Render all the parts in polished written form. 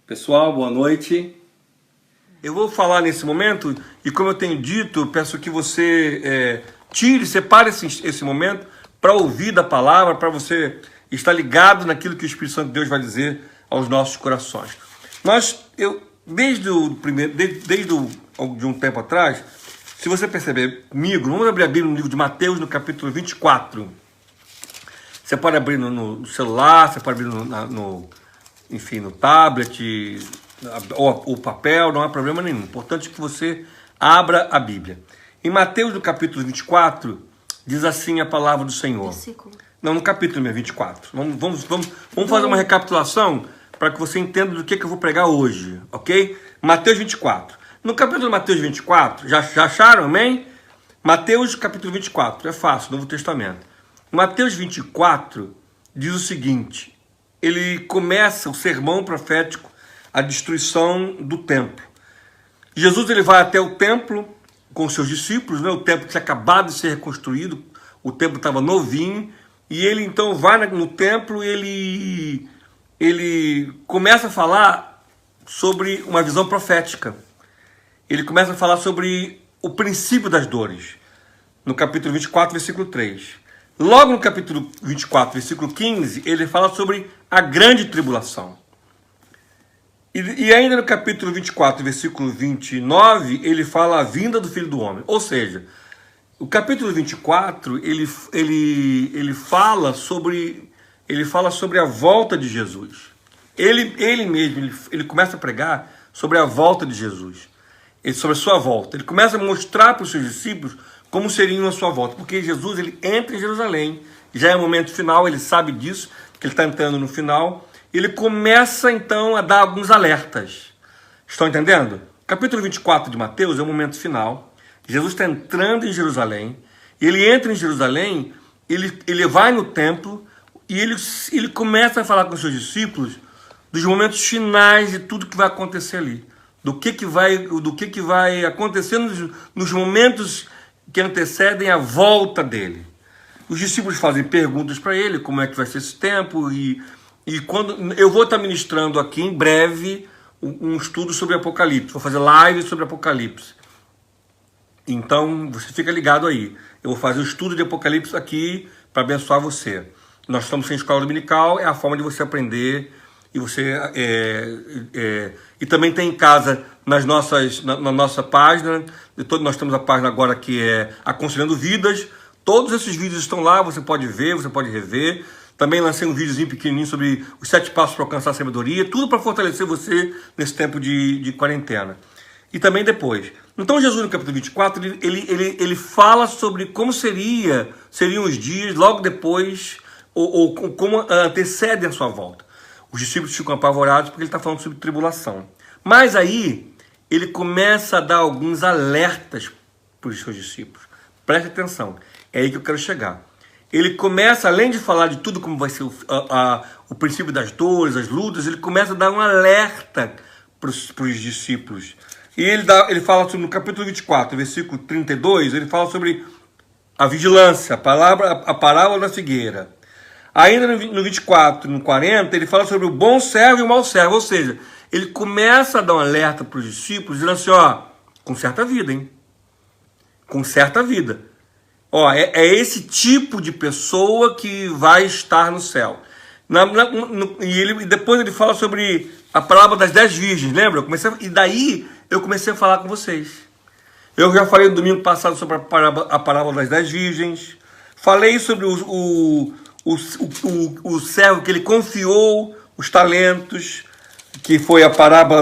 Pessoal, boa noite. Eu vou falar nesse momento e, como eu tenho dito, eu peço que você separe esse momento para ouvir da palavra, para você estar ligado naquilo que o Espírito Santo de Deus vai dizer aos nossos corações. Desde um tempo atrás, se você perceber comigo, vamos abrir a Bíblia no livro de Mateus, no capítulo 24. Você pode abrir no celular, você pode abrir no tablet, ou papel, não há problema nenhum. O importante é que você abra a Bíblia. Em Mateus, no capítulo 24, diz assim a palavra do Senhor. Versículo. Não, no capítulo 24. Vamos fazer uma recapitulação para que você entenda do que eu vou pregar hoje, ok? Mateus 24. No capítulo de Mateus 24, já acharam, amém? Mateus, capítulo 24, é fácil, Novo Testamento. Mateus 24 diz o seguinte: ele começa o sermão profético, a destruição do templo. Jesus ele vai até o templo com seus discípulos, né? O templo tinha acabado de ser reconstruído, o templo estava novinho, e ele então vai no templo e ele começa a falar sobre uma visão profética. Ele começa a falar sobre o princípio das dores, no capítulo 24, versículo 3. Logo no capítulo 24, versículo 15, ele fala sobre a grande tribulação. E ainda no capítulo 24, versículo 29, ele fala a vinda do Filho do Homem. Ou seja, o capítulo 24, ele fala sobre a volta de Jesus. Ele mesmo começa a pregar sobre a volta de Jesus, sobre a sua volta. Ele começa a mostrar para os seus discípulos como seria a sua volta, porque Jesus ele entra em Jerusalém, já é o momento final, ele sabe disso, que ele está entrando no final. Ele começa então a dar alguns alertas. Estão entendendo? Capítulo 24 de Mateus é o momento final. Jesus está entrando em Jerusalém. Ele entra em Jerusalém, ele vai no templo e ele começa a falar com os seus discípulos dos momentos finais de tudo que vai acontecer ali. Do que vai acontecer nos momentos que antecedem a volta dele. Os discípulos fazem perguntas para ele, como é que vai ser esse tempo, e quando eu vou estar ministrando aqui em breve um estudo sobre Apocalipse, vou fazer live sobre Apocalipse. Então você fica ligado aí. Eu vou fazer o estudo de Apocalipse aqui para abençoar você. Nós estamos sem escola dominical, é a forma de você aprender, e você e também tem em casa na nossa página. Nós temos a página agora que é Aconselhando Vidas. Todos esses vídeos estão lá, você pode ver, você pode rever. Também lancei um videozinho pequenininho sobre os 7 passos para alcançar a sabedoria. Tudo para fortalecer você nesse tempo de quarentena. E também depois. Então Jesus no capítulo 24, ele fala sobre como seriam os dias logo depois, ou como antecedem a sua volta. Os discípulos ficam apavorados porque ele está falando sobre tribulação. Mas aí ele começa a dar alguns alertas para os seus discípulos. Preste atenção, é aí que eu quero chegar. Ele começa, além de falar de tudo como vai ser o princípio das dores, as lutas, ele começa a dar um alerta para os discípulos. E ele fala sobre, no capítulo 24, versículo 32, ele fala sobre a vigilância, a parábola da figueira. Ainda no 24, no 40, ele fala sobre o bom servo e o mau servo. Ou seja, ele começa a dar um alerta para os discípulos, dizendo assim, conserta a vida, hein? Conserta a vida. É esse tipo de pessoa que vai estar no céu. E depois ele fala sobre a parábola das 10 virgens, lembra? E daí eu comecei a falar com vocês. Eu já falei no domingo passado sobre a parábola das 10 virgens. Falei sobre o servo que ele confiou os talentos, que foi a parábola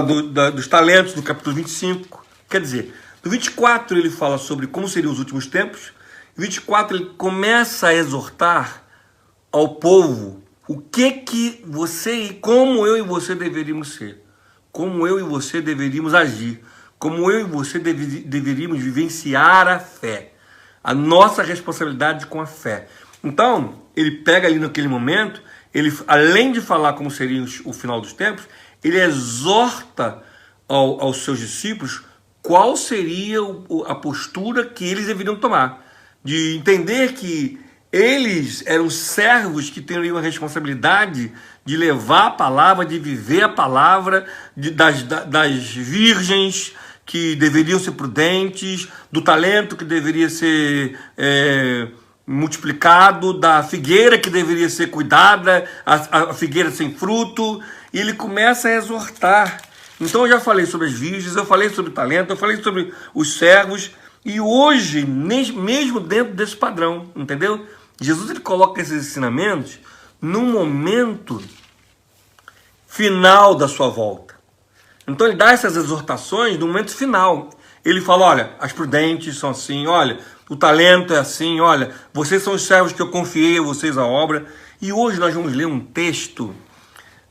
dos talentos, do capítulo 25. Quer dizer, no 24 ele fala sobre como seriam os últimos tempos. No 24 ele começa a exortar ao povo o que você, como eu e você deveríamos ser, como eu e você deveríamos agir, como eu e você deveríamos vivenciar a fé, a nossa responsabilidade com a fé. Então, ele pega ali naquele momento, ele, além de falar como seria o final dos tempos, ele exorta aos seus discípulos qual seria a postura que eles deveriam tomar, de entender que Eles eram servos que teriam a responsabilidade de levar a palavra, de viver a palavra, das virgens que deveriam ser prudentes, do talento que deveria ser multiplicado, da figueira que deveria ser cuidada, a figueira sem fruto. E ele começa a exortar. Então eu já falei sobre as virgens, eu falei sobre o talento, eu falei sobre os servos. E hoje, mesmo dentro desse padrão, entendeu? Jesus ele coloca esses ensinamentos no momento final da sua volta. Então ele dá essas exortações no momento final. Ele fala, olha, as prudentes são assim, olha, o talento é assim, olha, vocês são os servos que eu confiei a vocês a obra. E hoje nós vamos ler um texto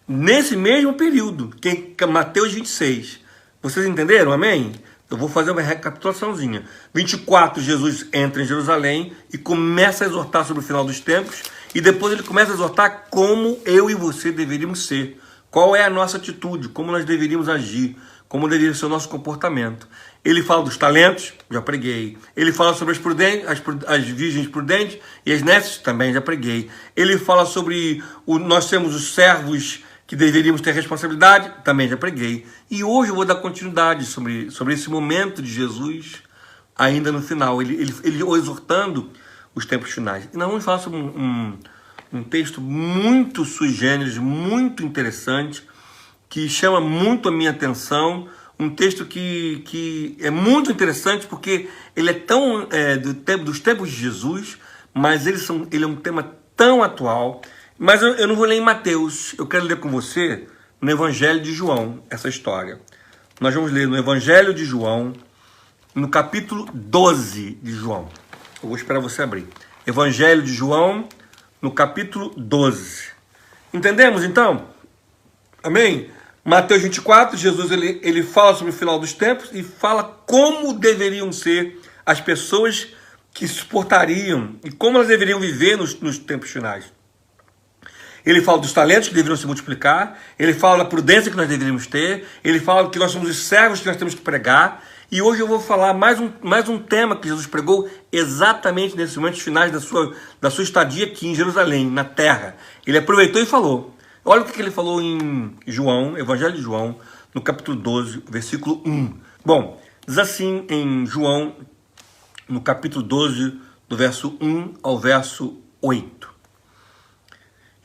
nesse mesmo período, que é Mateus 26. Vocês entenderam? Amém? Eu vou fazer uma recapitulaçãozinha. 24, Jesus entra em Jerusalém e começa a exortar sobre o final dos tempos. E depois ele começa a exortar como eu e você deveríamos ser. Qual é a nossa atitude, como nós deveríamos agir, como deveria ser o nosso comportamento. Ele fala dos talentos, já preguei. Ele fala sobre as virgens prudentes e as nécias, também já preguei. Ele fala sobre nós temos os servos que deveríamos ter responsabilidade, também já preguei. E hoje eu vou dar continuidade sobre esse momento de Jesus, ainda no final, ele exortando os tempos finais. E nós vamos falar sobre um texto muito sui generis, muito interessante, que chama muito a minha atenção, um texto que é muito interessante porque ele é tão dos tempos de Jesus, mas ele é um tema tão atual. Mas eu não vou ler em Mateus, eu quero ler com você no Evangelho de João, essa história. Nós vamos ler no Evangelho de João, no capítulo 12 de João. Eu vou esperar você abrir. Evangelho de João, no capítulo 12. Entendemos então? Amém? Mateus 24, Jesus ele fala sobre o final dos tempos e fala como deveriam ser as pessoas que suportariam e como elas deveriam viver nos tempos finais. Ele fala dos talentos que deveriam se multiplicar, ele fala da prudência que nós deveríamos ter, ele fala que nós somos os servos que nós temos que pregar, e hoje eu vou falar mais um tema que Jesus pregou exatamente nesses momentos finais da sua estadia aqui em Jerusalém, na terra. Ele aproveitou e falou. Olha o que ele falou em João, Evangelho de João, no capítulo 12, versículo 1. Bom, diz assim em João, no capítulo 12, do verso 1 ao verso 8.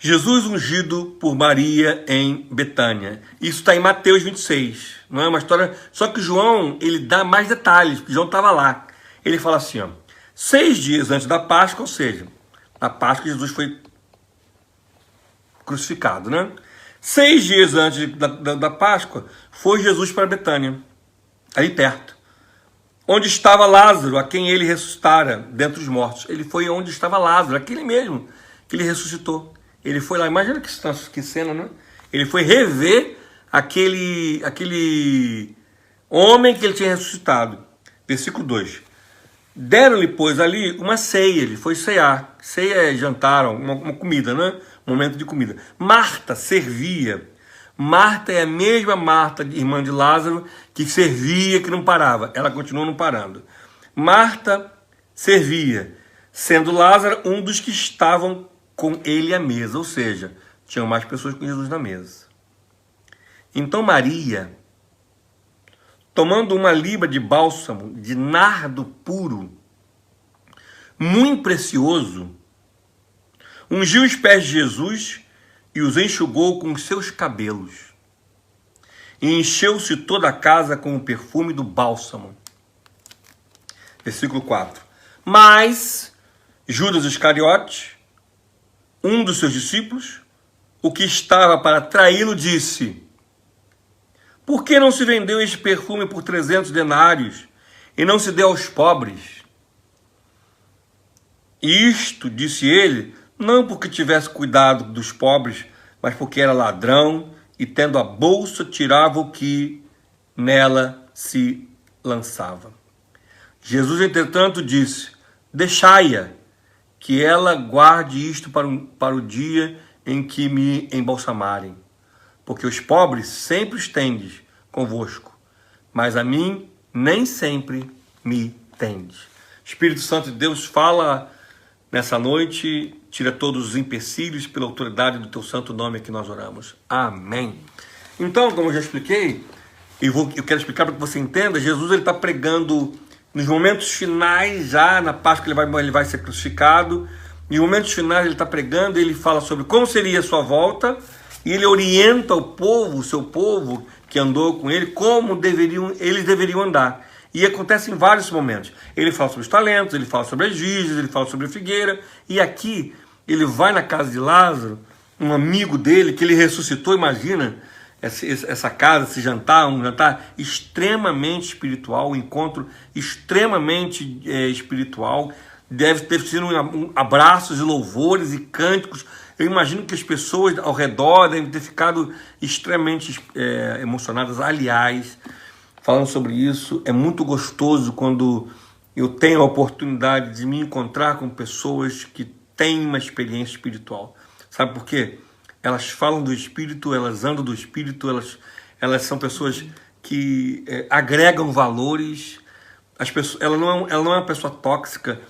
Jesus ungido por Maria em Betânia. Isso está em Mateus 26. Não é uma história... Só que João, ele dá mais detalhes, porque João estava lá. Ele fala assim, ó, 6 dias antes da Páscoa, ou seja, na Páscoa Jesus foi crucificado, né? 6 dias antes da Páscoa, foi Jesus para Betânia, ali perto, onde estava Lázaro, a quem ele ressuscitara dentre os mortos. Ele foi onde estava Lázaro, aquele mesmo que ele ressuscitou. Ele foi lá, imagina que cena, né? Ele foi rever aquele homem que ele tinha ressuscitado. Versículo 2. Deram-lhe, pois, ali uma ceia, ele foi cear. Ceia é jantar, uma comida, né? Um momento de comida. Marta servia. Marta é a mesma Marta, irmã de Lázaro, que servia, que não parava. Ela continuou não parando. Marta servia, sendo Lázaro um dos que estavam com ele à mesa, ou seja, tinham mais pessoas com Jesus na mesa. Então Maria, tomando uma libra de bálsamo, de nardo puro, muito precioso, ungiu os pés de Jesus e os enxugou com os seus cabelos. E encheu-se toda a casa com o perfume do bálsamo. Versículo 4. Mas Judas Iscariote, um dos seus discípulos, o que estava para traí-lo, disse: por que não se vendeu este perfume por 300 denários e não se deu aos pobres? Isto, disse ele, não porque tivesse cuidado dos pobres, mas porque era ladrão e, tendo a bolsa, tirava o que nela se lançava. Jesus, entretanto, disse: deixai-a, que ela guarde isto para o dia em que me embalsamarem. Porque os pobres sempre os tendes convosco, mas a mim nem sempre me tendes. Espírito Santo de Deus fala nessa noite, tira todos os empecilhos pela autoridade do teu santo nome que nós oramos. Amém. Então, como eu já expliquei, eu quero explicar para que você entenda, Jesus está pregando nos momentos finais, já na Páscoa ele vai ser crucificado, nos momentos finais ele está pregando, ele fala sobre como seria a sua volta, e ele orienta o povo, o seu povo que andou com ele, como eles deveriam andar. E acontece em vários momentos. Ele fala sobre os talentos, ele fala sobre as virgens, ele fala sobre a figueira, e aqui ele vai na casa de Lázaro, um amigo dele que ele ressuscitou, imagina, essa casa, esse jantar, um jantar extremamente espiritual, um encontro extremamente espiritual, deve ter sido abraços e louvores e cânticos. Eu imagino que as pessoas ao redor devem ter ficado extremamente emocionadas. Aliás, falando sobre isso, é muito gostoso quando eu tenho a oportunidade de me encontrar com pessoas que têm uma experiência espiritual. Sabe por quê? Elas falam do Espírito, elas andam do Espírito, elas são pessoas que agregam valores. Ela não é uma pessoa tóxica.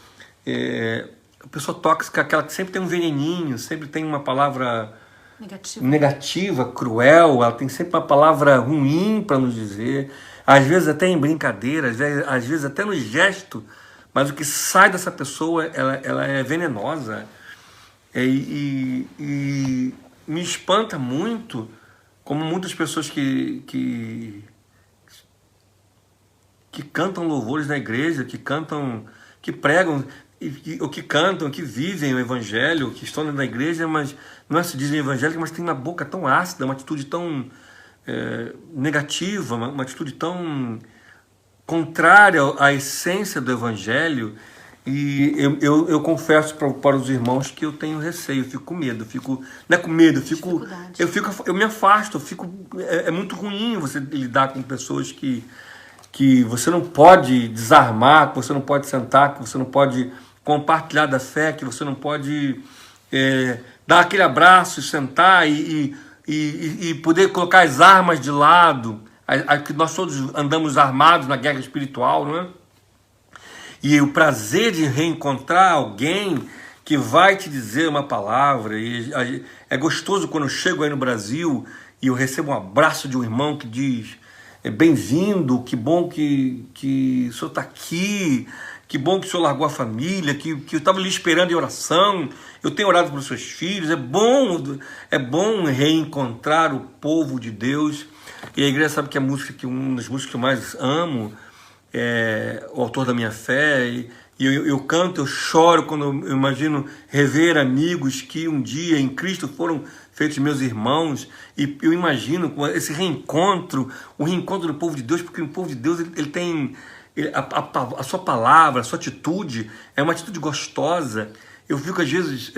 A pessoa tóxica é aquela que sempre tem um veneninho, sempre tem uma palavra negativa, cruel, ela tem sempre uma palavra ruim para nos dizer, às vezes até em brincadeira, às vezes até no gesto, mas o que sai dessa pessoa, ela é venenosa. E me espanta muito como muitas pessoas que cantam louvores na igreja, que cantam, que pregam, ou que cantam, que vivem o evangelho, que estão na igreja, mas não se dizem evangélicos, mas tem uma boca tão ácida, uma atitude tão negativa, uma atitude tão contrária à essência do evangelho. E eu confesso para os irmãos que eu tenho receio, eu fico com medo, não é com medo, eu me afasto, é muito ruim você lidar com pessoas que você não pode desarmar, que você não pode sentar, que você não pode compartilhar da fé, que você não pode dar aquele abraço e sentar e poder colocar as armas de lado, que nós todos andamos armados na guerra espiritual, não é? E o prazer de reencontrar alguém que vai te dizer uma palavra. E é gostoso quando eu chego aí no Brasil e eu recebo um abraço de um irmão que diz: bem-vindo, que bom que o senhor está aqui, que bom que o senhor largou a família, que eu estava lhe esperando em oração, eu tenho orado pelos seus filhos. É bom reencontrar o povo de Deus. E a igreja sabe que a música, uma das músicas que eu mais amo, o autor da minha fé, e eu canto, eu choro quando eu imagino rever amigos que um dia em Cristo foram feitos meus irmãos, e eu imagino esse reencontro, o reencontro do povo de Deus, porque o povo de Deus ele tem a sua palavra, a sua atitude, é uma atitude gostosa. Eu fico às vezes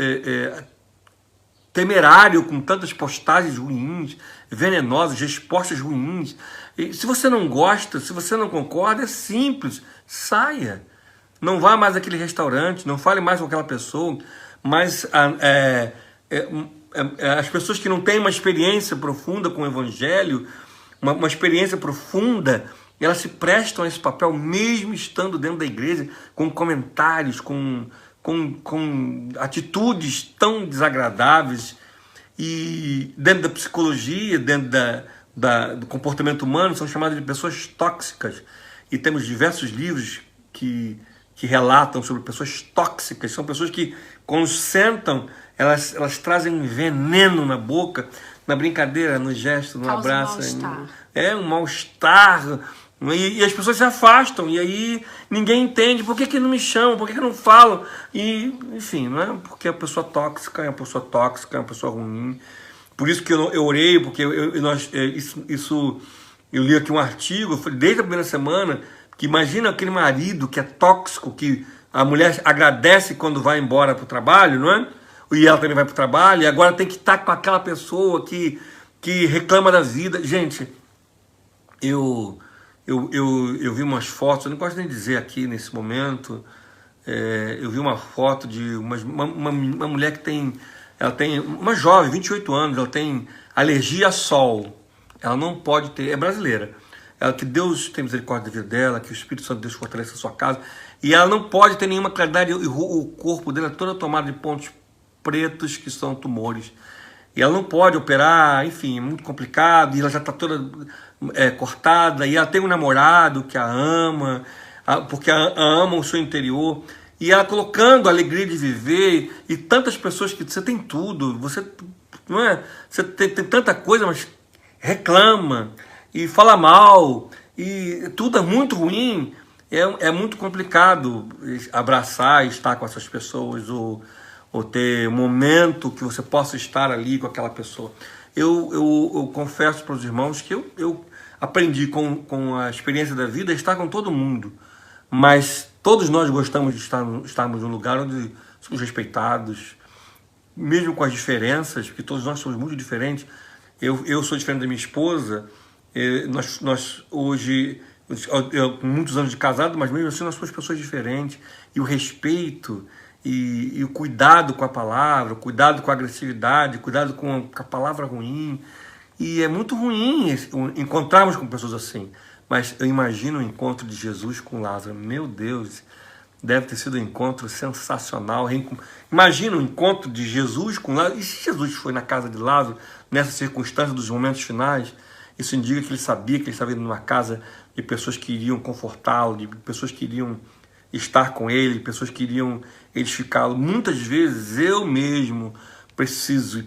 temerário com tantas postagens ruins, venenosas, respostas ruins. E se você não gosta, se você não concorda, é simples, saia. Não vá mais àquele restaurante, não fale mais com aquela pessoa. Mas as pessoas que não têm uma experiência profunda com o Evangelho, uma experiência profunda, elas se prestam a esse papel mesmo estando dentro da igreja, com comentários, com atitudes tão desagradáveis. E dentro da psicologia, dentro do comportamento humano, são chamadas de pessoas tóxicas. E temos diversos livros que relatam sobre pessoas tóxicas. São pessoas que, quando sentam, elas trazem veneno na boca, na brincadeira, no gesto, no abraço. Um mal-estar. E as pessoas se afastam, e aí ninguém entende por que não me chamam, por que não falam. E, enfim, não é porque a pessoa tóxica é uma pessoa tóxica, é uma pessoa ruim. Por isso que eu orei, porque eu li aqui um artigo, desde a primeira semana, que imagina aquele marido que é tóxico, que a mulher agradece quando vai embora para o trabalho, não é? E ela também vai para o trabalho, e agora tem que estar com aquela pessoa que reclama da vida. Gente, eu vi umas fotos, eu não gosto nem de dizer aqui nesse momento, eu vi uma foto de uma mulher que ela tem, uma jovem, 28 anos, ela tem alergia a sol, ela não pode ter, é brasileira, ela, que Deus tenha misericórdia da vida dela, que o Espírito Santo de Deus fortaleça a sua casa. E ela não pode ter nenhuma claridade, o corpo dela é todo tomado de pontos pretos que são tumores. E ela não pode operar, enfim, é muito complicado, e ela já está toda cortada, e ela tem um namorado que a ama, porque ama o seu interior, e ela colocando a alegria de viver, e tantas pessoas que você tem tudo, você, não é? Você tem tanta coisa, mas reclama, e fala mal, e tudo é muito ruim, é muito complicado abraçar e estar com essas pessoas, ou ter um momento que você possa estar ali com aquela pessoa. Eu confesso para os irmãos que eu aprendi com a experiência da vida a estar com todo mundo, mas todos nós gostamos de estarmos num lugar onde somos respeitados, mesmo com as diferenças, porque todos nós somos muito diferentes. Eu sou diferente da minha esposa, nós hoje, com muitos anos de casado, mas mesmo assim nós somos pessoas diferentes, e o respeito e o cuidado com a palavra, o cuidado com a agressividade, o cuidado com a palavra ruim. E é muito ruim encontrarmos com pessoas assim. Mas eu imagino o encontro de Jesus com Lázaro. Meu Deus, deve ter sido um encontro sensacional. Imagina o encontro de Jesus com Lázaro. E se Jesus foi na casa de Lázaro, nessa circunstância dos momentos finais, isso indica que ele sabia que ele estava indo numa casa de pessoas que iriam confortá-lo, de pessoas que iriam estar com ele, pessoas que iriam edificá-lo. Muitas vezes eu mesmo preciso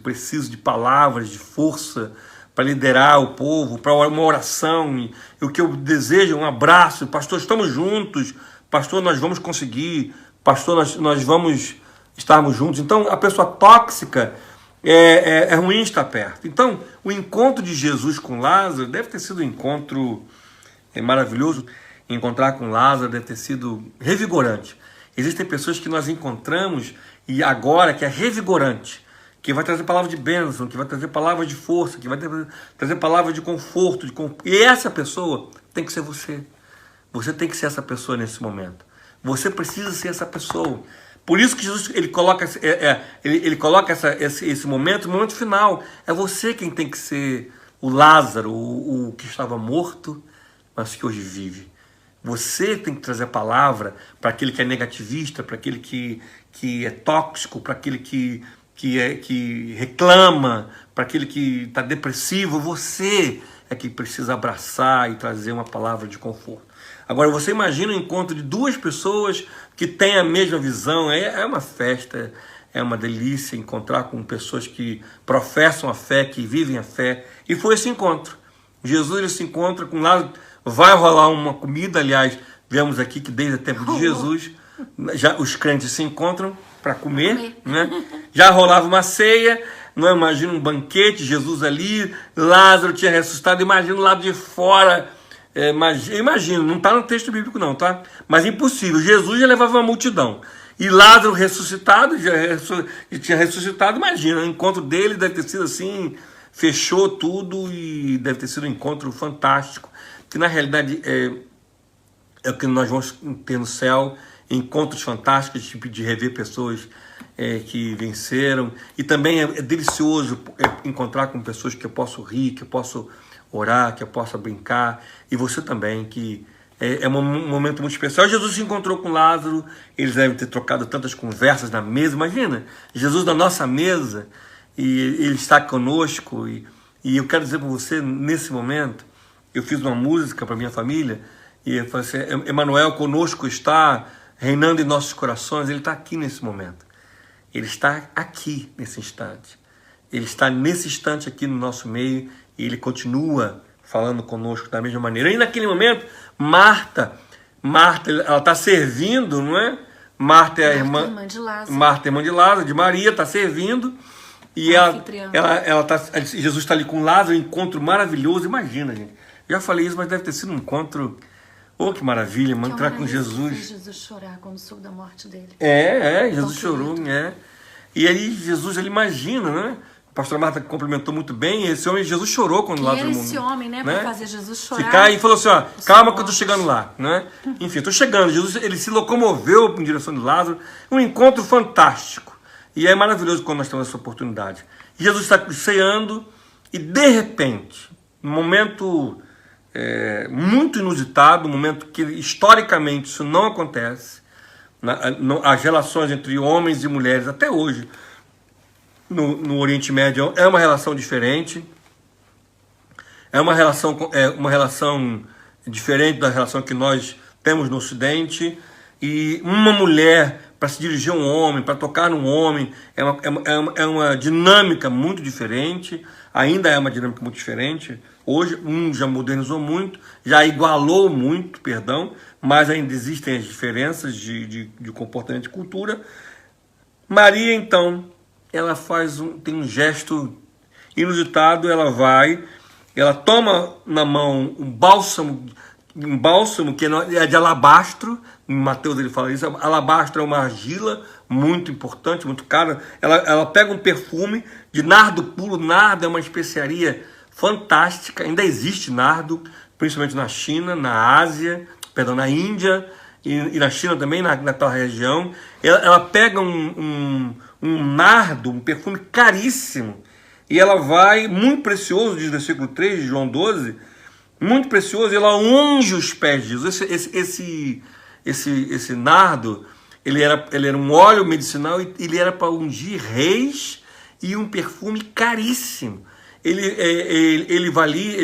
de palavras de força para liderar o povo, para uma oração, e o que eu desejo é um abraço. Pastor, estamos juntos. Pastor, nós vamos conseguir. Pastor, nós vamos estarmos juntos. Então, a pessoa tóxica é ruim estar perto. Então, o encontro de Jesus com Lázaro deve ter sido um encontro maravilhoso. Encontrar com Lázaro deve ter sido revigorante. Existem pessoas que nós encontramos e agora que é revigorante, que vai trazer palavra de bênção, que vai trazer palavra de força, que vai trazer palavra de conforto. E essa pessoa tem que ser você. Você tem que ser essa pessoa nesse momento. Você precisa ser essa pessoa. Por isso que Jesus ele coloca esse momento, o momento final. É você quem tem que ser o Lázaro, o que estava morto, mas que hoje vive. Você tem que trazer a palavra para aquele que é negativista, para aquele que é tóxico, para aquele que reclama, para aquele que está depressivo. Você é que precisa abraçar e trazer uma palavra de conforto. Agora, você imagina o encontro de duas pessoas que têm a mesma visão. É uma festa, é uma delícia encontrar com pessoas que professam a fé, que vivem a fé. E foi esse encontro. Jesus ele se encontra com Lázaro. Vai rolar uma comida, aliás, vemos aqui que desde o tempo de Jesus, já os crentes se encontram para comer, né? Já rolava uma ceia, não imagina um banquete, Jesus ali, Lázaro tinha ressuscitado, imagina do lado de fora, imagina, não está no texto bíblico não, tá? Mas impossível, Jesus já levava uma multidão, e Lázaro ressuscitado, já tinha ressuscitado, imagina, o encontro dele deve ter sido assim, fechou tudo e deve ter sido um encontro fantástico, que na realidade é o que nós vamos ter no céu, encontros fantásticos, tipo de rever pessoas que venceram, e também é delicioso encontrar com pessoas que eu posso rir, que eu posso orar, que eu possa brincar, e você também, que é um momento muito especial. Jesus se encontrou com Lázaro, eles devem ter trocado tantas conversas na mesa, imagina, Jesus na nossa mesa, e ele está conosco, e eu quero dizer para você, nesse momento, eu fiz uma música para minha família, e eu falei assim, Emmanuel conosco está, reinando em nossos corações. Ele está aqui nesse momento. Ele está aqui nesse instante. Ele está nesse instante aqui no nosso meio, e ele continua falando conosco da mesma maneira. E naquele momento, Marta, ela está servindo, não é? Marta é a irmã de Lázaro. Marta, irmã de Lázaro, de Maria, está servindo. E Jesus está ali com Lázaro, um encontro maravilhoso. Imagina, gente. Já falei isso, mas deve ter sido um encontro. Oh, que maravilha, mano, entrar com Jesus. Jesus chorar quando soube da morte dele. Jesus chorou, E aí Jesus, ele imagina, né? A pastora Marta cumprimentou muito bem. Esse homem, Jesus chorou quando Lázaro morreu. Esse homem, né? Para fazer Jesus chorar. Ficar e falou assim, ó, calma que eu tô chegando lá, né? Enfim, eu tô chegando. Jesus, ele se locomoveu em direção de Lázaro. Um encontro fantástico. E é maravilhoso quando nós temos essa oportunidade. Jesus está ceando e, de repente, no momento muito inusitado, um momento que historicamente isso não acontece. As relações entre homens e mulheres até hoje no Oriente Médio é uma relação diferente, é uma relação diferente da relação que nós temos no Ocidente. E uma mulher para se dirigir a um homem, para tocar num homem, é uma dinâmica muito diferente. Ainda é uma dinâmica muito diferente. Hoje, já modernizou muito, já igualou muito, perdão, mas ainda existem as diferenças de comportamento e cultura. Maria, então, ela tem um gesto inusitado. Ela toma na mão um bálsamo que é de alabastro. Em Mateus ele fala isso. Alabastro é uma argila muito importante, muito cara. Ela pega um perfume de nardo puro. Nardo é uma especiaria fantástica. Ainda existe nardo, principalmente na China, na Ásia, na Índia e na China também, naquela região. Ela pega um nardo, um perfume caríssimo, e ela vai, muito precioso, diz o versículo 3 de João 12, muito precioso, e ela unge os pés de Jesus. Esse nardo, ele era um óleo medicinal, e ele era para ungir reis, e um perfume caríssimo. Ele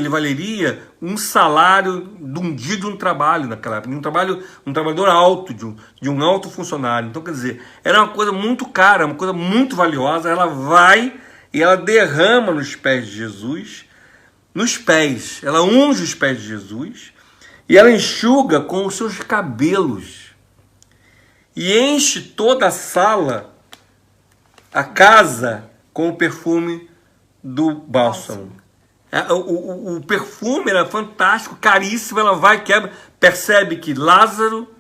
valeria um salário de um dia de um trabalho naquela época, um trabalhador alto, de um alto funcionário. Então, quer dizer, era uma coisa muito cara, uma coisa muito valiosa. Ela vai e ela derrama nos pés de Jesus, ela unge os pés de Jesus, e ela enxuga com os seus cabelos, e enche toda a sala, a casa, com o perfume do bálsamo. O perfume era fantástico, caríssimo. Ela vai, quebra, percebe que Lázaro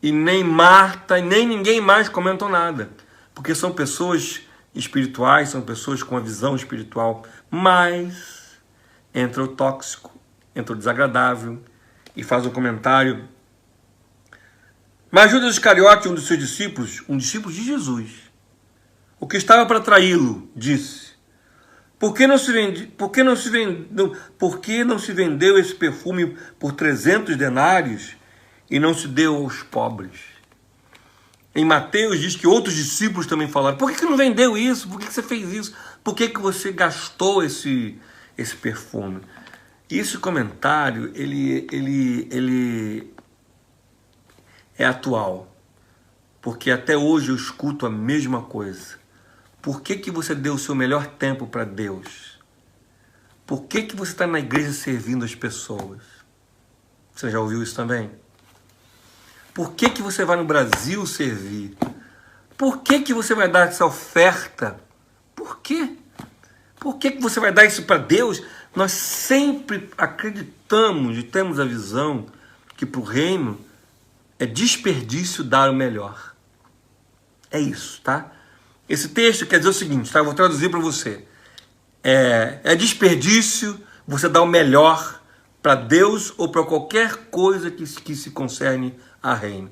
e nem Marta e nem ninguém mais comentam nada, porque são pessoas espirituais, são pessoas com uma visão espiritual, mas entra o tóxico, entra o desagradável e faz um comentário. Mas Judas Iscariote, um dos seus discípulos, um discípulo de Jesus, o que estava para traí-lo, disse: Por que não se vendeu esse perfume por 300 denários e não se deu aos pobres? Em Mateus diz que outros discípulos também falaram: por que não vendeu isso? Por que você fez isso? Por que você gastou esse perfume? E esse comentário, ele é atual, porque até hoje eu escuto a mesma coisa. Por que você deu o seu melhor tempo para Deus? Por que você está na igreja servindo as pessoas? Você já ouviu isso também? Por que você vai no Brasil servir? Por que você vai dar essa oferta? Por quê? Por que você vai dar isso para Deus? Nós sempre acreditamos e temos a visão que para o reino é desperdício dar o melhor. É isso, tá? Esse texto quer dizer o seguinte, tá? Eu vou traduzir para você. É desperdício você dar o melhor para Deus ou para qualquer coisa que se concerne a reino.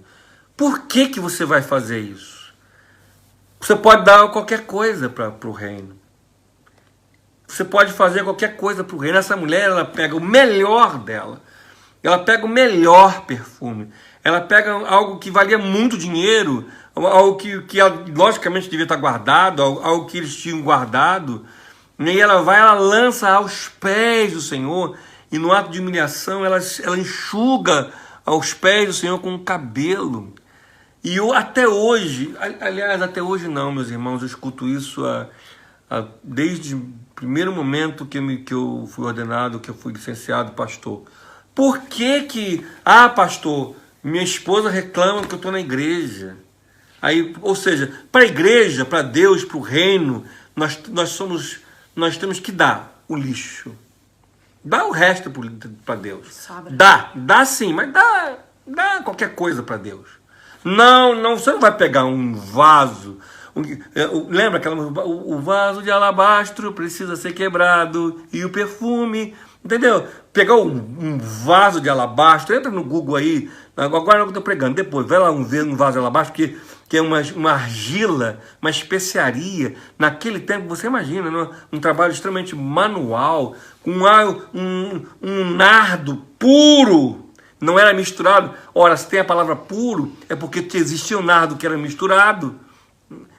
Por que você vai fazer isso? Você pode dar qualquer coisa para o reino. Você pode fazer qualquer coisa para o reino. Essa mulher, ela pega o melhor dela. Ela pega o melhor perfume. Ela pega algo que valia muito dinheiro, algo que logicamente devia estar guardado, algo que eles tinham guardado. E ela lança aos pés do Senhor, e no ato de humilhação ela enxuga aos pés do Senhor com o cabelo. E até hoje, aliás, até hoje não, meus irmãos, eu escuto isso desde o primeiro momento que eu fui ordenado, que eu fui licenciado pastor. Por que pastor, minha esposa reclama que eu estou na igreja? Aí, ou seja, para a igreja, para Deus, para o reino, nós temos que dar o lixo. Dá o resto para Deus. Sobra. Dá sim, mas dá qualquer coisa para Deus. Não, você não vai pegar um vaso. Lembra o vaso de alabastro precisa ser quebrado e o perfume, entendeu? Pegar um vaso de alabastro, entra no Google aí, agora eu estou pregando, depois vai lá ver um vaso de alabastro, porque que é uma argila, uma especiaria. Naquele tempo, você imagina, né? Um trabalho extremamente manual, com um nardo puro, não era misturado. Ora, se tem a palavra puro, é porque existia um nardo que era misturado,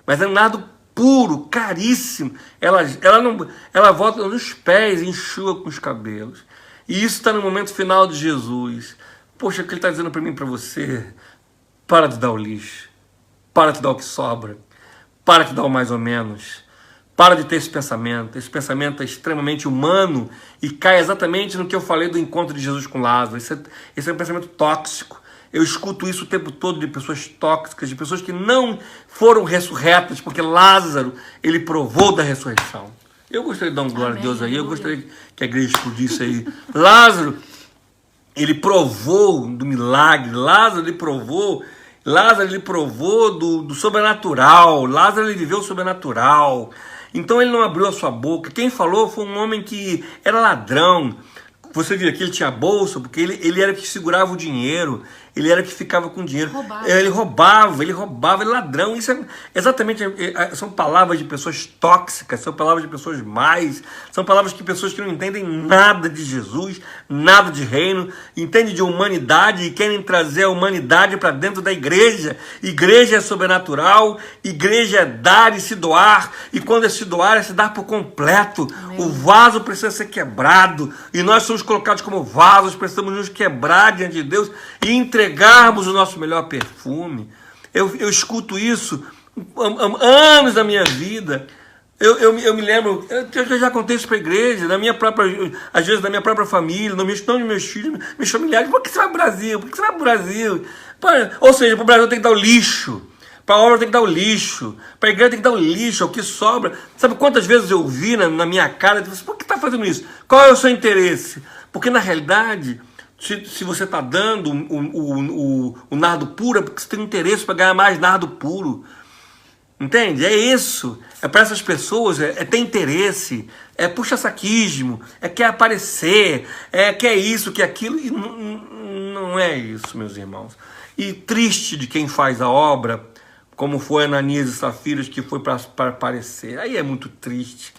mas era um nardo puro, caríssimo. Ela volta nos pés, enxuga com os cabelos. E isso está no momento final de Jesus. Poxa, o que ele está dizendo para mim e para você? Para de dar o lixo. Para de dar o que sobra. Para de dar o mais ou menos. Para de ter esse pensamento. Esse pensamento é extremamente humano e cai exatamente no que eu falei do encontro de Jesus com Lázaro. Esse é um pensamento tóxico. Eu escuto isso o tempo todo de pessoas tóxicas, de pessoas que não foram ressurretas, porque Lázaro, ele provou da ressurreição. Eu gostaria de dar um glória a Deus aí, eu gostaria que a igreja explodisse aí. Lázaro, ele provou do milagre, Lázaro, ele provou do sobrenatural, Lázaro, ele viveu o sobrenatural. Então ele não abriu a sua boca. Quem falou foi um homem que era ladrão. Você viu aqui, ele tinha bolsa, porque ele era que segurava o dinheiro, ele era que ficava com o dinheiro. Ele roubava, ele era ladrão. Isso é exatamente, são palavras de pessoas tóxicas, são palavras de pessoas más, são palavras de pessoas que não entendem nada de Jesus, nada de reino, entendem de humanidade e querem trazer a humanidade para dentro da igreja. Igreja é sobrenatural, igreja é dar e se doar, e quando é se doar, é se dar por completo. Amém. O vaso precisa ser quebrado, e nós somos colocados como vasos, precisamos nos quebrar diante de Deus e entregarmos o nosso melhor perfume. Eu escuto isso anos da minha vida. Eu me lembro, eu já contei isso para a igreja, às vezes da minha própria família, não de meus filhos, meus familiares. Por que você vai para o Brasil? Por que você vai para o Brasil? Ou seja, para o Brasil tem que dar o lixo. Para a obra tem que dar o lixo, para a igreja tem que dar o lixo, é o que sobra. Sabe quantas vezes eu vi na minha cara, eu disse, por que está fazendo isso? Qual é o seu interesse? Porque na realidade, se você está dando o nardo puro, é porque você tem interesse para ganhar mais nardo puro. Entende? É isso. É para essas pessoas, é ter interesse, é puxa-saquismo, é quer aparecer, quer isso, quer aquilo. E não é isso, meus irmãos. E triste de quem faz a obra, como foi Ananias e Safiras, que foi para aparecer. Aí é muito triste.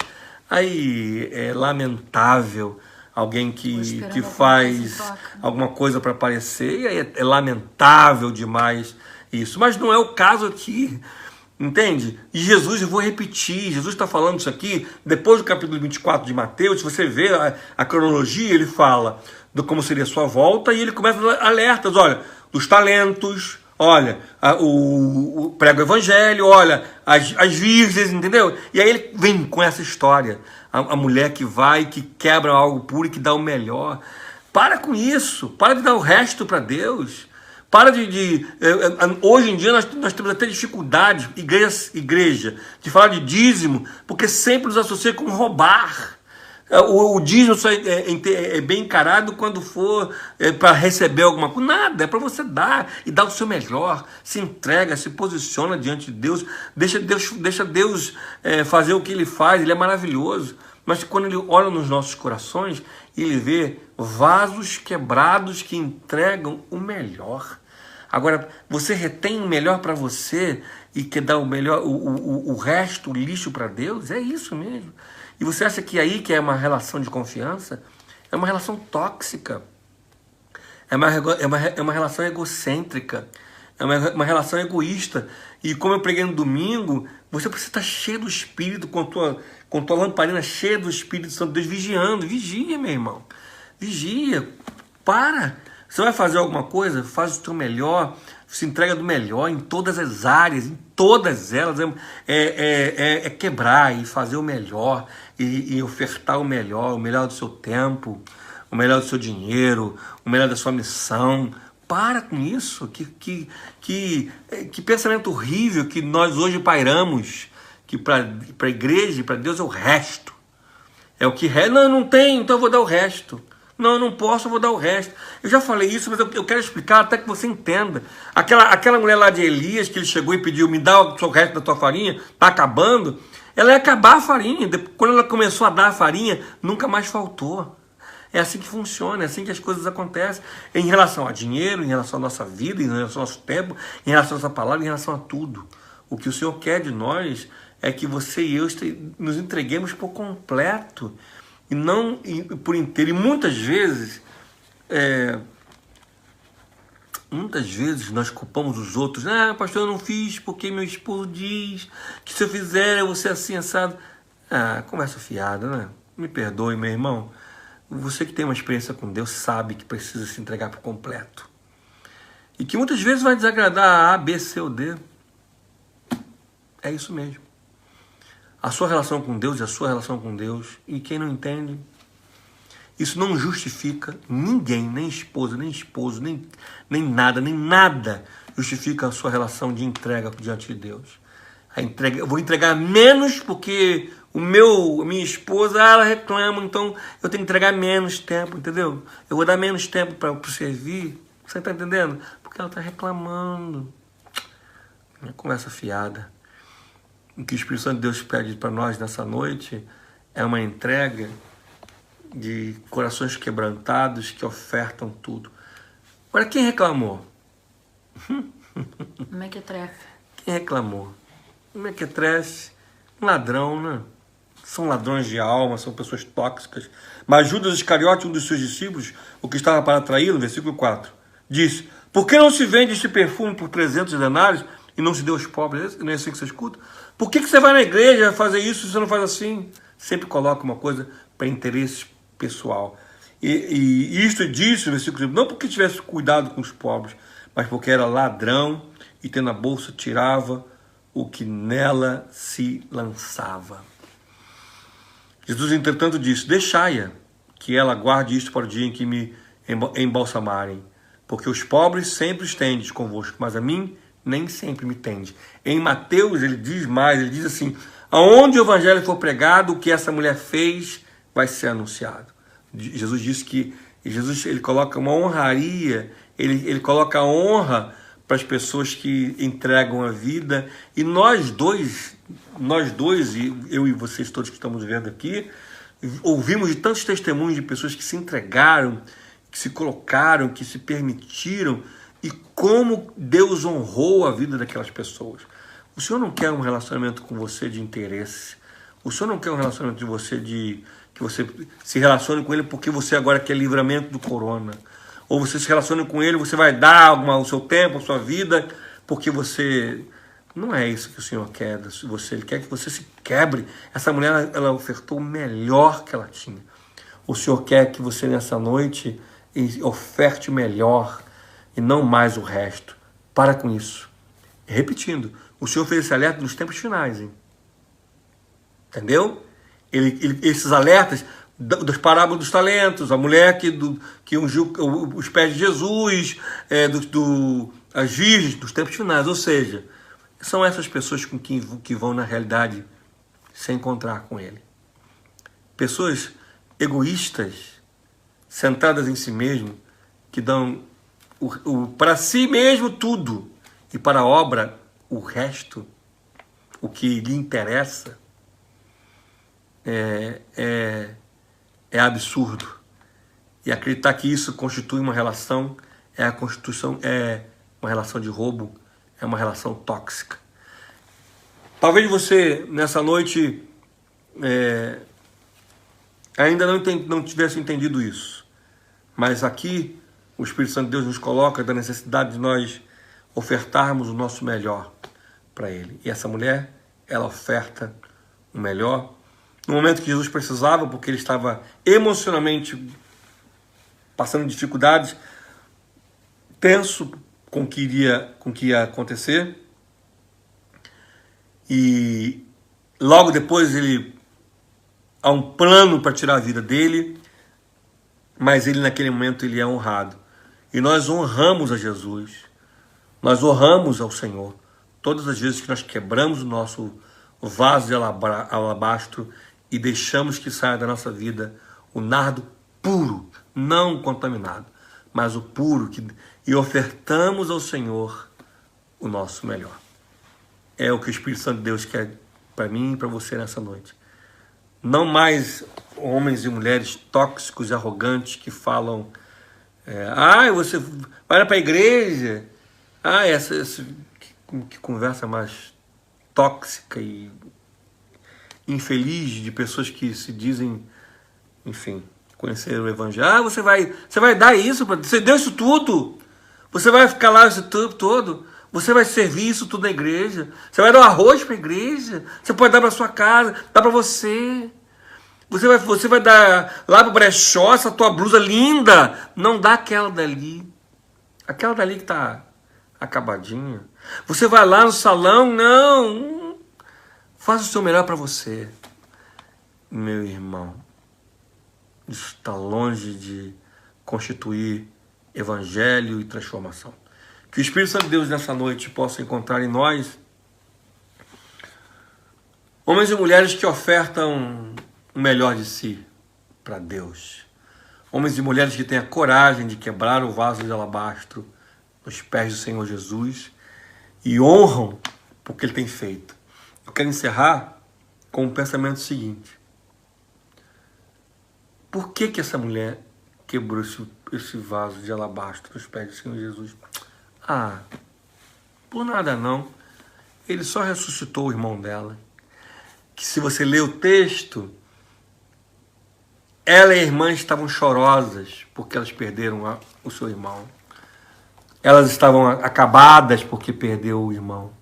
Aí é lamentável alguém que faz alguma coisa para aparecer. E aí é lamentável demais isso. Mas não é o caso aqui. Entende? E Jesus, eu vou repetir, Jesus está falando isso aqui, depois do capítulo 24 de Mateus, se você vê a cronologia, ele fala de como seria a sua volta, e ele começa a dar alertas, olha, dos talentos, olha, o prega o evangelho, olha, as virgens, entendeu? E aí ele vem com essa história, a mulher que vai, que quebra algo puro e que dá o melhor. Para com isso, para de dar o resto para Deus. Para hoje em dia nós temos até dificuldade, igreja, de falar de dízimo, porque sempre nos associa com roubar. O dízimo só é bem encarado quando for para receber alguma coisa. Nada, é para você dar e dar o seu melhor. Se entrega, se posiciona diante de Deus, deixa Deus fazer o que Ele faz, Ele é maravilhoso. Mas quando Ele olha nos nossos corações, Ele vê vasos quebrados que entregam o melhor. Agora, você retém o melhor para você e quer dar o melhor, o resto, o lixo para Deus? É isso mesmo. E você acha que aí que é uma relação de confiança? É uma relação tóxica. É uma relação egocêntrica. É uma relação egoísta. E como eu preguei no domingo, você precisa estar cheio do Espírito, com tua lamparina cheia do Espírito Santo de Deus, vigiando. Vigia, meu irmão. Vigia. Para. Você vai fazer alguma coisa? Faz o teu melhor. Se entrega do melhor em todas as áreas, em todas elas. É quebrar e fazer o melhor. E ofertar o melhor do seu tempo, o melhor do seu dinheiro, o melhor da sua missão. Para com isso. Que pensamento horrível que nós hoje pairamos. Que para a igreja e para Deus é o resto. É o que resta. Não tem, então eu vou dar o resto. Não, eu não posso, eu vou dar o resto. Eu já falei isso, mas eu quero explicar até que você entenda. Aquela mulher lá de Elias, que ele chegou e pediu, me dá o resto da tua farinha, está acabando. Ela ia acabar a farinha. Quando ela começou a dar a farinha, nunca mais faltou. É assim que funciona, é assim que as coisas acontecem. Em relação a dinheiro, em relação à nossa vida, em relação ao nosso tempo, em relação à nossa palavra, em relação a tudo. O que o Senhor quer de nós é que você e eu nos entreguemos por completo e não por inteiro. E muitas vezes nós culpamos os outros. Ah, pastor, eu não fiz porque meu esposo diz que se eu fizer eu vou ser assim, assado. Ah, conversa fiada, né? Me perdoe, meu irmão. Você que tem uma experiência com Deus sabe que precisa se entregar por completo. E que muitas vezes vai desagradar a A, B, C ou D. É isso mesmo. A sua relação com Deus é a sua relação com Deus. E quem não entende, isso não justifica ninguém, nem esposa, nem esposo, nem nada justifica a sua relação de entrega diante de Deus. Eu vou entregar menos porque a minha esposa, ela reclama, então eu tenho que entregar menos tempo, entendeu? Eu vou dar menos tempo para servir. Você está entendendo? Porque ela está reclamando. Uma conversa fiada. O que o Espírito Santo de Deus pede para nós nessa noite é uma entrega de corações quebrantados que ofertam tudo. Agora, quem reclamou? Mequetrefe. Quem reclamou? Mequetrefe, um ladrão, né? São ladrões de alma, são pessoas tóxicas. Mas Judas Iscariote, um dos seus discípulos, o que estava para traí-lo, versículo 4, disse: por que não se vende este perfume por 300 denários e não se deu aos pobres? Não é assim que você escuta? Por que você vai na igreja fazer isso e você não faz assim? Sempre coloca uma coisa para interesse pessoal. E isto disse, no versículo 5, não porque tivesse cuidado com os pobres, mas porque era ladrão e tendo a bolsa tirava o que nela se lançava. Jesus, entretanto, disse: deixai-a, que ela guarde isto para o dia em que me embalsamarem, porque os pobres sempre os tendes convosco, mas a mim nem sempre me tende. Em Mateus ele diz mais, ele diz assim: aonde o evangelho for pregado, o que essa mulher fez vai ser anunciado. Jesus disse que ele coloca uma honraria, ele coloca a honra para as pessoas que entregam a vida. E nós dois, e eu e vocês todos que estamos vendo aqui, ouvimos de tantos testemunhos de pessoas que se entregaram, que se colocaram, que se permitiram, e como Deus honrou a vida daquelas pessoas. O Senhor não quer um relacionamento com você de interesse. O Senhor não quer um relacionamento de você que você se relacione com Ele porque você agora quer livramento do corona. Ou você se relaciona com Ele, você vai dar o seu tempo, a sua vida, porque você... Não é isso que o Senhor quer de você. Ele quer que você se quebre. Essa mulher, ela ofertou o melhor que ela tinha. O Senhor quer que você nessa noite oferte o melhor e não mais o resto. Para com isso. Repetindo, o Senhor fez esse alerta nos tempos finais, hein? Entendeu? Esses alertas das parábolas dos talentos, a mulher que ungiu os pés de Jesus, as virgens dos tempos finais. Ou seja, são essas pessoas que vão na realidade se encontrar com Ele. Pessoas egoístas, centradas em si mesmo, que dão para si mesmo tudo e para a obra o resto, o que lhe interessa, é absurdo. E acreditar que isso constitui uma relação é uma relação de roubo, é uma relação tóxica. Talvez você nessa noite ainda não tivesse entendido isso, mas aqui o Espírito Santo de Deus nos coloca da necessidade de nós ofertarmos o nosso melhor para Ele. E essa mulher, ela oferta o melhor no momento que Jesus precisava, porque ele estava emocionalmente passando dificuldades, tenso com o que ia acontecer. E logo depois há um plano para tirar a vida dele, mas ele naquele momento ele é honrado. E nós honramos a Jesus, nós honramos ao Senhor todas as vezes que nós quebramos o nosso vaso de alabastro e deixamos que saia da nossa vida o nardo puro, não contaminado, mas o puro, e ofertamos ao Senhor o nosso melhor. É o que o Espírito Santo de Deus quer para mim e para você nessa noite. Não mais homens e mulheres tóxicos e arrogantes que falam você vai para a igreja. Que conversa mais tóxica e infeliz de pessoas que se dizem, enfim, conhecer o evangelho. Você vai dar isso, você deu isso tudo. Você vai ficar lá esse tempo todo. Você vai servir isso tudo na igreja. Você vai dar um arroz para a igreja. Você pode dar para sua casa, dá para você. Você vai dar lá para o brechó essa tua blusa linda. Não dá aquela dali. Aquela dali que está acabadinha. Você vai lá no salão, não. Faça o seu melhor para você. Meu irmão, isso está longe de constituir evangelho e transformação. Que o Espírito Santo de Deus nessa noite possa encontrar em nós homens e mulheres que ofertam o melhor de si para Deus. Homens e mulheres que têm a coragem de quebrar o vaso de alabastro nos pés do Senhor Jesus e honram por que Ele tem feito. Eu quero encerrar com o pensamento seguinte. Por que essa mulher quebrou esse vaso de alabastro nos pés do Senhor Jesus? Por nada não. Ele só ressuscitou o irmão dela. Que se você ler o texto, ela e a irmã estavam chorosas porque elas perderam o seu irmão. Elas estavam acabadas porque perdeu o irmão.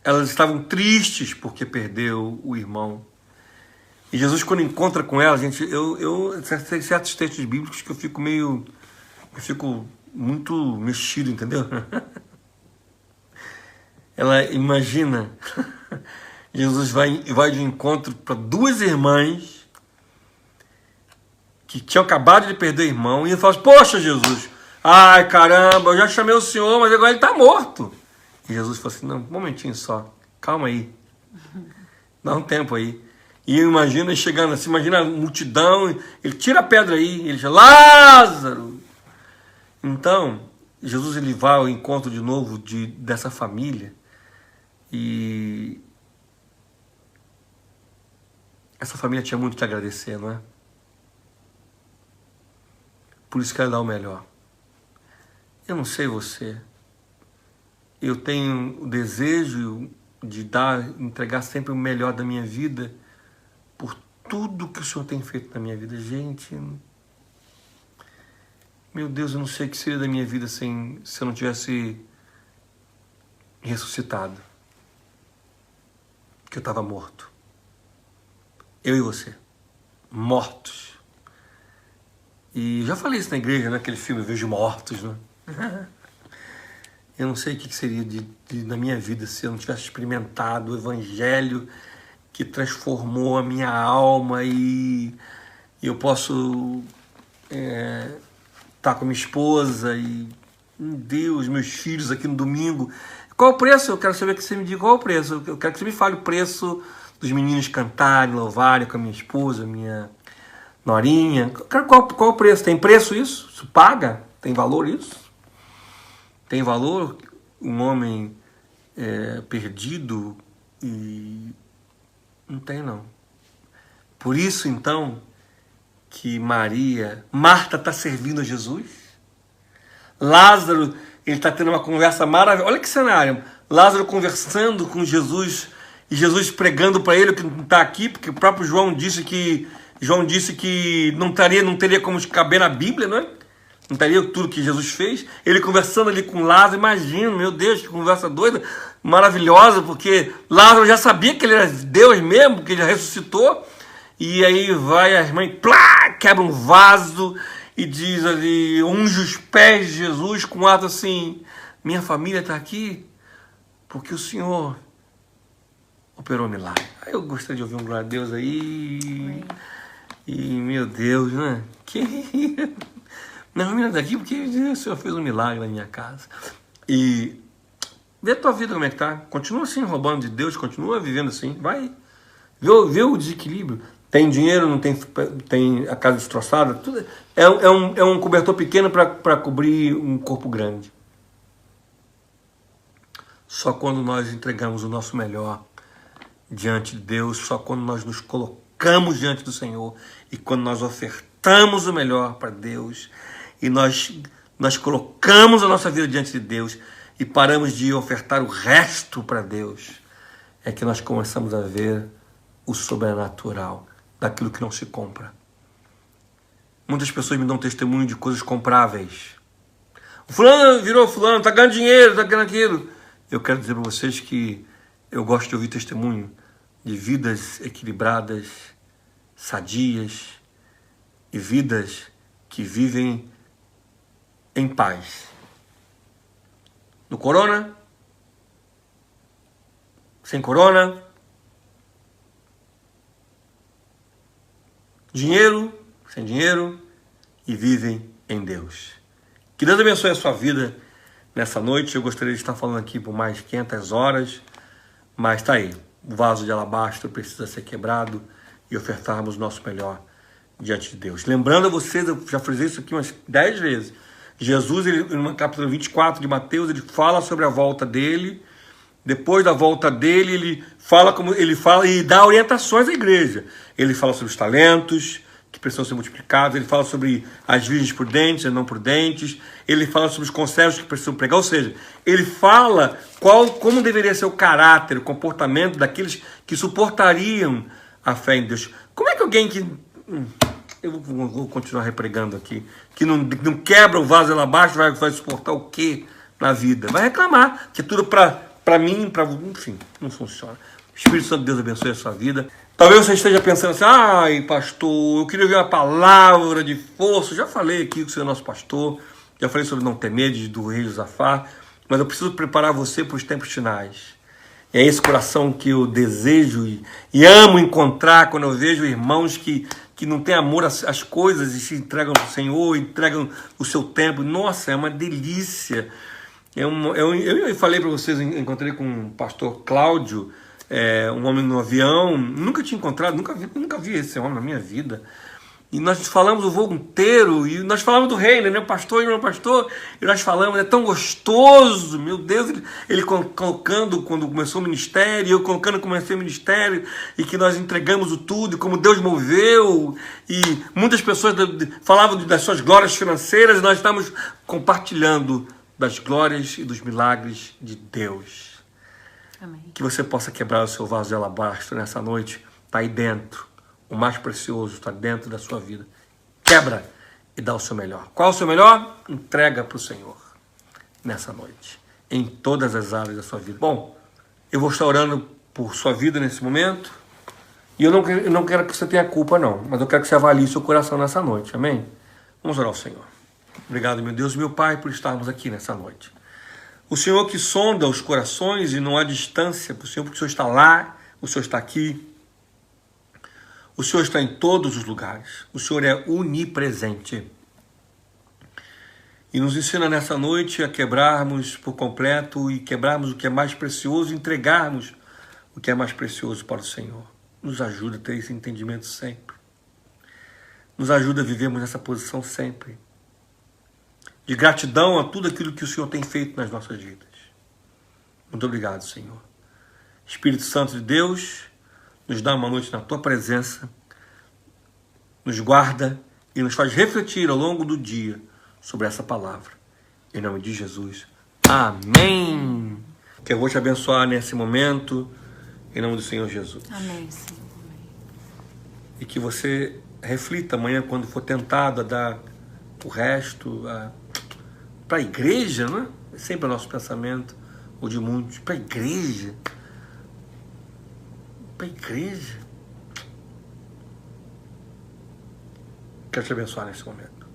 Elas estavam tristes porque perdeu o irmão. E Jesus, quando encontra com ela, gente, eu tem certos textos bíblicos que eu fico muito mexido, entendeu? Ela imagina, Jesus vai de encontro para duas irmãs que tinham acabado de perder o irmão, e ele fala assim, poxa Jesus, ai caramba, eu já chamei o Senhor, mas agora ele está morto. E Jesus fala assim, não, um momentinho só, calma aí, dá um tempo aí. E imagina chegando assim, imagina a multidão, ele tira a pedra aí, ele diz, Lázaro! Então, Jesus ele vai ao encontro de novo dessa família, e essa família tinha muito que agradecer, não é? Por isso que ela dá o melhor. Eu não sei você, eu tenho o desejo de entregar sempre o melhor da minha vida, por tudo que o Senhor tem feito na minha vida. Gente, meu Deus, eu não sei o que seria da minha vida se eu não tivesse ressuscitado. Que eu estava morto. Eu e você. Mortos. E já falei isso na igreja, naquele filme Eu Vejo Mortos, né? Eu não sei o que seria da minha vida se eu não tivesse experimentado o evangelho que transformou a minha alma e eu posso estar com a minha esposa e, meu Deus, meus filhos aqui no domingo. Qual o preço? Eu quero saber que você me diga qual o preço. Eu quero que você me fale o preço dos meninos cantarem, louvarem com a minha esposa, minha norinha. Qual o preço? Tem preço isso? Isso paga? Tem valor isso? Tem valor um homem perdido? E não tem, não. Por isso, então, que Marta está servindo a Jesus. Lázaro, ele está tendo uma conversa maravilhosa. Olha que cenário. Lázaro conversando com Jesus e Jesus pregando para ele que não está aqui, porque o próprio João disse que não teria como caber na Bíblia, não é? Não teria tudo que Jesus fez. Ele conversando ali com Lázaro, imagina, meu Deus, que conversa doida, maravilhosa, porque Lázaro já sabia que ele era Deus mesmo, que ele ressuscitou. E aí vai a irmã e quebra um vaso e diz ali, unge os pés de Jesus com um ato assim, minha família está aqui porque o Senhor operou um milagre. Aí eu gostaria de ouvir um glória a Deus aí. E meu Deus, né? Minha família está aqui porque o Senhor fez um milagre na minha casa. E vê a tua vida como é que tá. Continua assim, roubando de Deus, continua vivendo assim. Vai. Vê o desequilíbrio. Tem dinheiro, não tem a casa destroçada. Tudo é um cobertor pequeno para cobrir um corpo grande. Só quando nós entregamos o nosso melhor diante de Deus só quando nós nos colocamos diante do Senhor e quando nós ofertamos o melhor para Deus e nós colocamos a nossa vida diante de Deus e paramos de ofertar o resto para Deus, é que nós começamos a ver o sobrenatural daquilo que não se compra. Muitas pessoas me dão testemunho de coisas compráveis. O fulano virou fulano, está ganhando dinheiro, está ganhando aquilo. Eu quero dizer para vocês que eu gosto de ouvir testemunho de vidas equilibradas, sadias e vidas que vivem em paz. No corona, sem corona, dinheiro, sem dinheiro, e vivem em Deus. Que Deus abençoe a sua vida nessa noite. Eu gostaria de estar falando aqui por mais 500 horas, mas está aí. O vaso de alabastro precisa ser quebrado e ofertarmos o nosso melhor diante de Deus. Lembrando a vocês, eu já frisei isso aqui umas 10 vezes, Jesus, no capítulo 24 de Mateus, ele fala sobre a volta dele. Depois da volta dele, ele fala e dá orientações à igreja. Ele fala sobre os talentos que precisam ser multiplicados, ele fala sobre as virgens prudentes e não prudentes, ele fala sobre os conselhos que precisam pregar, ou seja, ele fala como deveria ser o caráter, o comportamento daqueles que suportariam a fé em Deus. Como é que alguém que... Eu vou continuar repregando aqui, que não quebra o vaso lá abaixo, vai suportar o quê na vida? Vai reclamar, que é tudo para mim, enfim, não funciona. O Espírito Santo de Deus abençoe a sua vida. Talvez você esteja pensando assim, ai pastor, eu queria ouvir uma palavra de força. Já falei aqui com o senhor nosso pastor, já falei sobre não ter medo do rei Josafá, mas eu preciso preparar você para os tempos finais. É esse coração que eu desejo e amo encontrar quando eu vejo irmãos que não têm amor às coisas e se entregam para o Senhor, entregam o seu tempo. Nossa, é uma delícia. Eu falei para vocês, encontrei com o pastor Cláudio, um homem no avião, nunca tinha encontrado, nunca vi esse homem na minha vida. E nós falamos o voo inteiro, e nós falamos do reino, né? Pastor e não pastor, e nós falamos, é tão gostoso, meu Deus, ele colocando quando começou o ministério, eu colocando como comecei o ministério, e que nós entregamos o tudo, e como Deus moveu, e muitas pessoas falavam das suas glórias financeiras, e nós estamos compartilhando das glórias e dos milagres de Deus. Amém. Que você possa quebrar o seu vaso de alabastro nessa noite, está aí dentro. O mais precioso está dentro da sua vida. Quebra e dá o seu melhor. Qual o seu melhor? Entrega para o Senhor nessa noite, em todas as áreas da sua vida. Bom, eu vou estar orando por sua vida nesse momento, e eu não quero que você tenha culpa não, mas eu quero que você avalie seu coração nessa noite, amém? Vamos orar ao Senhor. Obrigado, meu Deus e meu Pai, por estarmos aqui nessa noite. O Senhor que sonda os corações e não há distância para o Senhor, porque o Senhor está lá, o Senhor está aqui. O Senhor está em todos os lugares. O Senhor é onipresente. E nos ensina nessa noite a quebrarmos por completo e quebrarmos o que é mais precioso e entregarmos o que é mais precioso para o Senhor. Nos ajuda a ter esse entendimento sempre. Nos ajuda a vivermos nessa posição sempre. De gratidão a tudo aquilo que o Senhor tem feito nas nossas vidas. Muito obrigado, Senhor. Espírito Santo de Deus, nos dá uma noite na Tua presença, nos guarda e nos faz refletir ao longo do dia sobre essa palavra. Em nome de Jesus. Amém. Que eu vou te abençoar nesse momento, em nome do Senhor Jesus. Amém, Senhor. E que você reflita amanhã quando for tentado a dar o resto para a igreja, não é? Sempre o nosso pensamento, o de muitos, para a igreja. Para a igreja. Quero te abençoar nesse momento.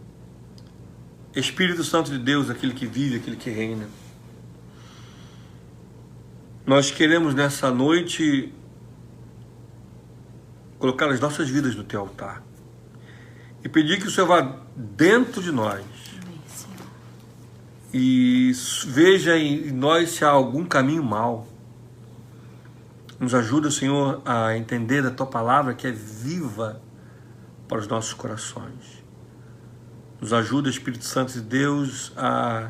Espírito Santo de Deus, aquele que vive, aquele que reina. Nós queremos nessa noite colocar as nossas vidas no teu altar e pedir que o Senhor vá dentro de nós. Amém, Senhor. E veja em nós se há algum caminho mau. Nos ajuda, Senhor, a entender a Tua palavra que é viva para os nossos corações. Nos ajuda, Espírito Santo de Deus, a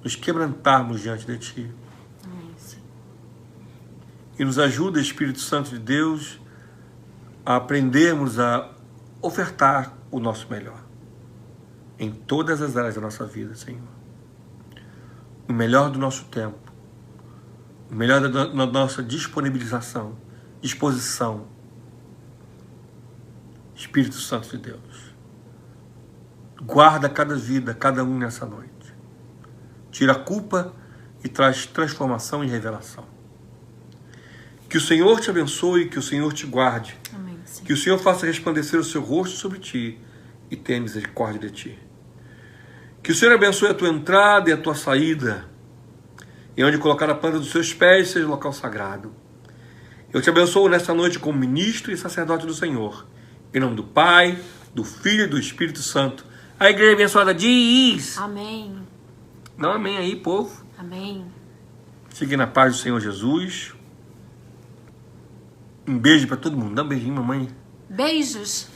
nos quebrantarmos diante de Ti. Amém, Senhor. E nos ajuda, Espírito Santo de Deus, a aprendermos a ofertar o nosso melhor em todas as áreas da nossa vida, Senhor. O melhor do nosso tempo, o melhor da nossa disposição. Espírito Santo de Deus, guarda cada vida, cada um nessa noite. Tira a culpa e traz transformação e revelação. Que o Senhor te abençoe, que o Senhor te guarde. Amém, Senhor. Que o Senhor faça resplandecer o seu rosto sobre ti e tenha misericórdia de ti. Que o Senhor abençoe a tua entrada e a tua saída, e onde colocar a planta dos seus pés seja local sagrado. Eu te abençoo nesta noite como ministro e sacerdote do Senhor. Em nome do Pai, do Filho e do Espírito Santo. A igreja abençoada diz... Amém. Não, amém aí, povo. Amém. Fiquem na paz do Senhor Jesus. Um beijo para todo mundo. Dá um beijinho, mamãe. Beijos.